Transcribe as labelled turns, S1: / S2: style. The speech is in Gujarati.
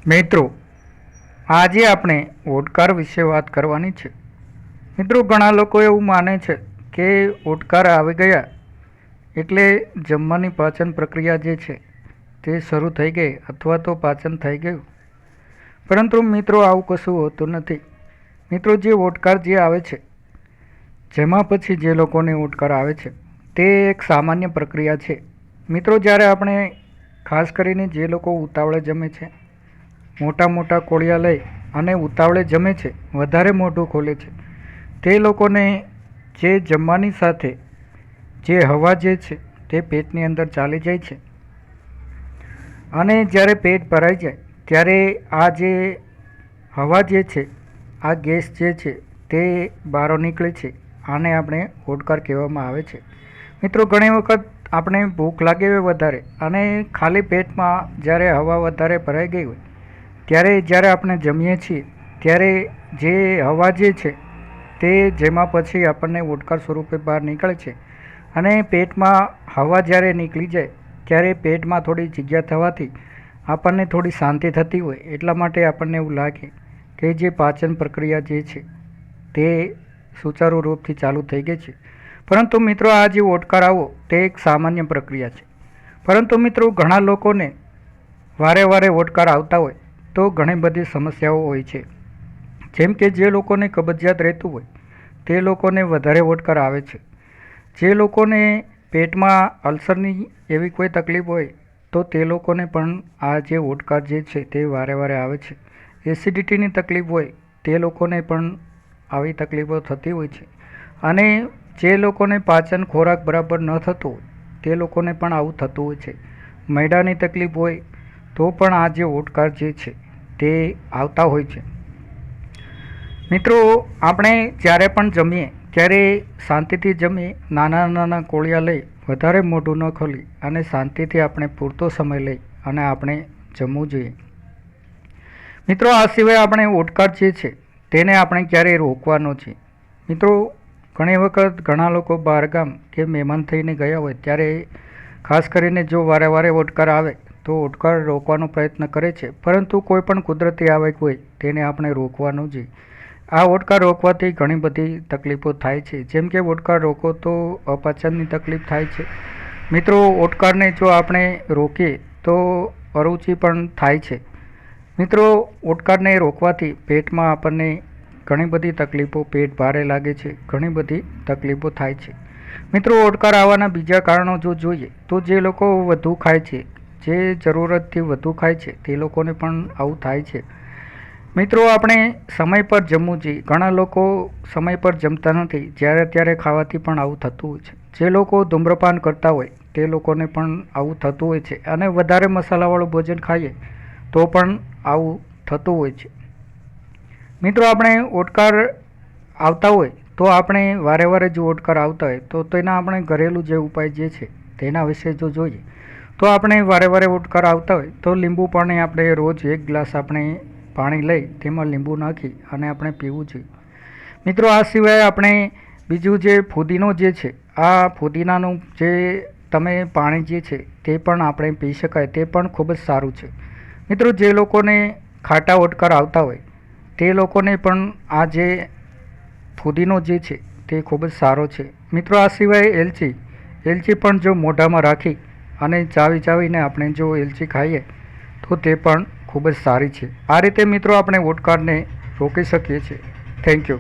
S1: મિત્રો, આજે આપણે ઓડકાર વિશે વાત કરવાની છે। મિત્રો, ઘણા લોકો એવું માને છે કે ઓડકાર આવી ગયા એટલે જમવાની પાચન પ્રક્રિયા જે છે તે શરૂ થઈ ગઈ અથવા તો પાચન થઈ ગયું, પરંતુ મિત્રો આવું કશું હોતું નથી। મિત્રો, જે ઓડકાર જે આવે છે, જેમાં પછી જે લોકોને ઓડકાર આવે છે તે એક સામાન્ય પ્રક્રિયા છે। મિત્રો, જ્યારે આપણે ખાસ કરીને જે લોકો ઉતાવળે જમે છે, મોટા મોટા કોળિયા લઈ અને ઉતાવળે જમે છે, વધારે મોઢું ખોલે છે, તે લોકોને જે જમવાની સાથે જે હવા જે છે તે પેટની અંદર ચાલી જાય છે અને જ્યારે પેટ ભરાઈ જાય ત્યારે આ જે હવા જે છે, આ ગેસ જે છે તે બહાર નીકળે છે। આને આપણે ઓડકાર કહેવામાં આવે છે। મિત્રો, ઘણી વખત આપણે ભૂખ લાગે હોય વધારે અને ખાલી પેટમાં જ્યારે હવા વધારે ભરાઈ ગઈ હોય ત્યારે જ્યારે આપણે જમીએ છીએ ત્યારે જે હવા જે છે તે જેમાં પછી આપણને ઓડકાર સ્વરૂપે બહાર નીકળે છે અને પેટમાં હવા જ્યારે નીકળી જાય ત્યારે પેટમાં થોડી જગ્યા થવાથી આપણને થોડી શાંતિ થતી હોય, એટલા માટે આપણને એવું લાગે કે જે પાચન પ્રક્રિયા જે છે તે સુચારુ રૂપથી ચાલુ થઈ ગઈ છે। પરંતુ મિત્રો, આ જે ઓડકાર આવો તે એક સામાન્ય પ્રક્રિયા છે, પરંતુ મિત્રો ઘણા લોકોને વારે વારે ઓડકાર આવતા હોય તો ઘણી બધી સમસ્યાઓ હોય છે। જેમ કે જે લોકોને કબજિયાત રહેતું હોય તે લોકોને વધારે ઓડકાર આવે છે। જે લોકોને પેટમાં અલ્સરની એવી કોઈ તકલીફ હોય તો તે લોકોને પણ આ જે ઓડકાર જે છે તે વારે વારે આવે છે। એસિડિટીની તકલીફ હોય તે લોકોને પણ આવી તકલીફો થતી હોય છે અને જે લોકોને પાચન ખોરાક બરાબર ન થતો હોય તે લોકોને પણ આવું થતું હોય છે। મેદાની તકલીફ હોય તો પણ આ જે ઓડકાર જે છે તે આવતા હોય છે। મિત્રો, આપણે જ્યારે પણ જમીએ ત્યારે શાંતિથી જમીએ, નાના નાના કોળિયા લઈ વધારે મોઢું ન ખોલી અને શાંતિથી આપણે પૂરતો સમય લઈ અને આપણે જમવું જોઈએ। મિત્રો, આ સિવાય આપણે ઓડકાર જે છે તેને આપણે ક્યારેય રોકવાનો છે। મિત્રો, ઘણી વખત ઘણા લોકો બહારગામ કે મહેમાન થઈને ગયા હોય ત્યારે ખાસ કરીને જો વારે વારે ઓડકાર આવે તો ઓડકાર રોકવાનો પ્રયત્ન કરે છે, પરંતુ કોઈ પણ કુદરતી આવક હોય તેને આપણે રોકવાનું જોઈએ। આ ઓડકાર રોકવાથી ઘણી બધી તકલીફો થાય છે, જેમ કે ઓડકાર રોકો તો અપાચનની તકલીફ થાય છે। મિત્રો, ઓડકારને જો આપણે રોકીએ તો અરુચિ પણ થાય છે। મિત્રો, ઓડકારને રોકવાથી પેટમાં આપણને ઘણી બધી તકલીફો, પેટ ભારે લાગે છે, ઘણી બધી તકલીફો થાય છે। મિત્રો, ઓડકાર આવવાના બીજા કારણો જો જોઈએ તો જે લોકો વધુ ખાય છે, જે જરૂરતથી વધુ ખાય છે તે લોકોને પણ આવું થાય છે। મિત્રો, આપણે સમય પર જમવું જોઈએ। ઘણા લોકો સમય પર જમતા નથી, જ્યારે ત્યારે ખાવાથી પણ આવું થતું હોય છે। જે લોકો ધૂમ્રપાન કરતા હોય તે લોકોને પણ આવું થતું હોય છે અને વધારે મસાલાવાળું ભોજન ખાઈએ તો પણ આવું થતું હોય છે। મિત્રો, આપણે ઓડકાર આવતા હોય તો આપણે વારે વારે જો ઓડકાર આવતા હોય તો તેના આપણે ઘરેલું જે ઉપાય જે છે તેના વિશે જો જોઈએ તો આપણે વારે વારે ઓડકાર આવતા હોય તો લીંબુ પાણી આપણે રોજ 1 ગ્લાસ આપણે પાણી લઈ તેમાં લીંબુ નાખી અને આપણે પીવું જોઈએ। મિત્રો, આ સિવાય આપણે બીજું જે ફુદીનો જે છે, આ ફુદીનાનું જે તમે પાણી જે છે તે પણ આપણે પી શકાય, તે પણ ખૂબ જ સારું છે। મિત્રો, જે લોકોને ખાટા ઓડકાર આવતા હોય તે લોકોને પણ આ જે ફુદીનો જે છે તે ખૂબ જ સારો છે। મિત્રો, આ સિવાય એલચી પણ જો મોઢામાં રાખી અને ચાવીને આપણે જો એલચી ખાઈએ તો તે પણ ખૂબ જ સારી છે। આ રીતે મિત્રો આપણે ઓડકારને રોકી શકીએ છીએ। Thank you.